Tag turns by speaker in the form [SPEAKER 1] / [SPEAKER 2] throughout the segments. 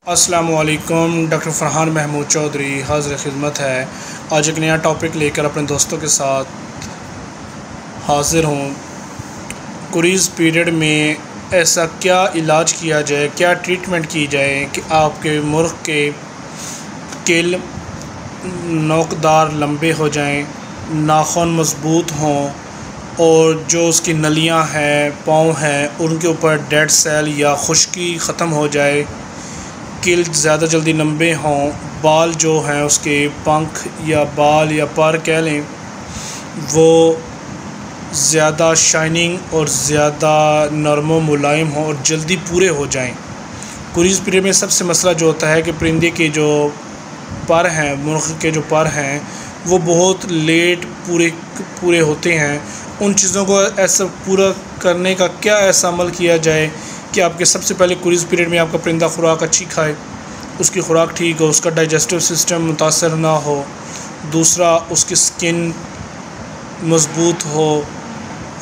[SPEAKER 1] अस्सलामुअलैकुम। डॉक्टर फरहान महमूद चौधरी हाज़िर खिदमत है। आज एक नया टॉपिक लेकर अपने दोस्तों के साथ हाज़िर हूँ। कुरीज़ पीरियड में ऐसा क्या इलाज किया जाए, क्या ट्रीटमेंट की जाए कि आपके मुर्ग़ के किल नोकदार लंबे हो जाएं, नाखून मज़बूत हों और जो उसकी नलियाँ हैं, पाँव हैं, उनके ऊपर डेड सेल या खुश्की ख़त्म हो जाए, किल ज़्यादा जल्दी लंबे हों, बाल जो हैं उसके पंख या बाल या पर कह लें वो ज़्यादा शाइनिंग और ज़्यादा नरम व मुलायम हों और जल्दी पूरे हो जाएं। कुरीज़ पीरियड में सबसे मसला जो होता है कि परिंदे के जो पर हैं, मुर्ग़ के जो पर हैं वो बहुत लेट पूरे होते हैं। उन चीज़ों को ऐसा पूरा करने का क्या ऐसा अमल किया जाए कि आपके सबसे पहले कुरीज़ पीरियड में आपका परिंदा खुराक अच्छी खाए, उसकी खुराक ठीक हो, उसका डाइजेस्टिव सिस्टम मुतासर ना हो, दूसरा उसकी स्किन मज़बूत हो,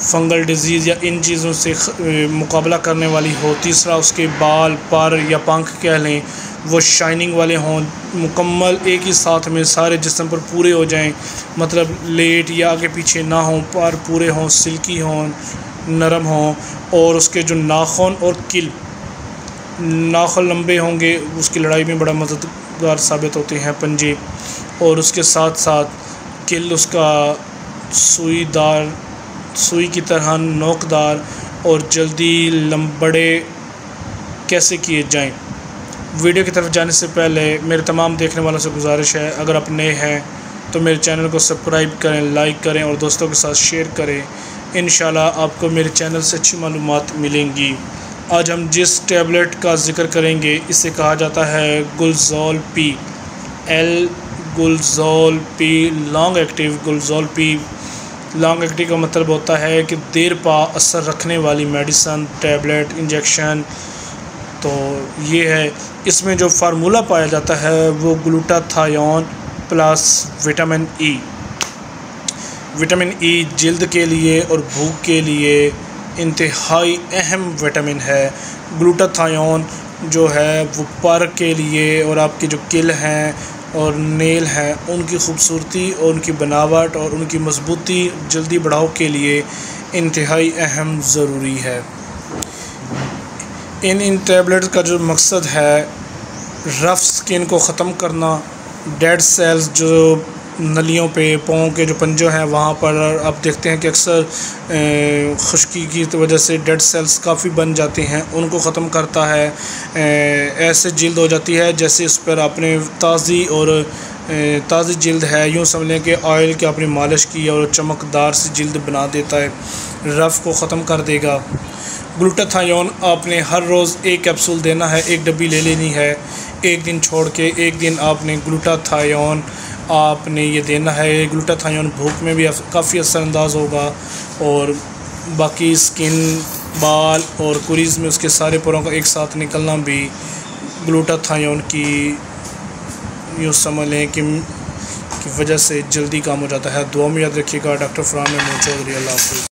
[SPEAKER 1] फंगल डिज़ीज़ या इन चीज़ों से मुकाबला करने वाली हो, तीसरा उसके बाल पर या पंख कह लें वो शाइनिंग वाले हों, मुकम्मल एक ही साथ में सारे जिस्म पर पूरे हो जाएं, मतलब लेट या आगे पीछे ना हों, पर पूरे हों, सिल्की हों, नरम हों और उसके जो नाखून और किल नाखून लंबे होंगे, उसकी लड़ाई में बड़ा मददगार साबित होते हैं पंजे, और उसके साथ साथ किल उसका सुई की तरह नोकदार और जल्दी बड़े कैसे किए जाएं। वीडियो की तरफ जाने से पहले मेरे तमाम देखने वालों से गुजारिश है, अगर आप नए हैं तो मेरे चैनल को सब्सक्राइब करें, लाइक करें और दोस्तों के साथ शेयर करें। इंशाल्लाह आपको मेरे चैनल से अच्छी मालूमात मिलेंगी। आज हम जिस टैबलेट का ज़िक्र करेंगे इसे कहा जाता है गुलज़ोल पी, गुलज़ोल पी लॉन्ग एक्टिव। गुलज़ोल पी लॉन्ग एक्टिव का मतलब होता है कि देर पा असर रखने वाली मेडिसन, टैबलेट, इंजेक्शन। तो ये है, इसमें जो फार्मूला पाया जाता है वो glutathione plus vitamin E. Vitamin E जल्द के लिए और भूख के लिए इंतहाई अहम विटामिन है। ग्लूटाथायोन जो है वो पर के लिए और आपके जो किल हैं और नेल हैं उनकी खूबसूरती और उनकी बनावट और उनकी मजबूती जल्दी बढ़ाव के लिए इंतहाई अहम ज़रूरी है। इन टैबलेट्स का जो मकसद है रफ़ स्किन को ख़त्म करना, डेड सेल्स जो नलियों पे, पाँव के जो पंजों हैं वहाँ पर आप देखते हैं कि अक्सर खुश्की की वजह से डेड सेल्स काफ़ी बन जाते हैं, उनको ख़त्म करता है। ऐसे जल्द हो जाती है जैसे इस पर आपने ताज़ी जल्द है, यूँ समझ लें कि ऑयल की आपने मालिश की और चमकदार सी जल्द बना देता है, रफ़ को ख़त्म कर देगा। ग्लूटाथायोन आपने हर रोज़ एक कैप्सूल देना है, एक डब्बी ले लेनी है, एक दिन छोड़ के एक दिन आपने ग्लूटाथायोन आपने ये देना है। ग्लूटाथायोन भूख में भी काफ़ी असरअंदाज होगा और बाकी स्किन, बाल और कुरीज़ में उसके सारे पुरों का एक साथ निकलना भी ग्लूटाथायोन की यूँ समझ लें कि वजह से जल्दी काम हो जाता है। दुआ में याद रखिएगा। डॉक्टर फरहान महमूद चौधरी। अल्लाह हाफ़िज़।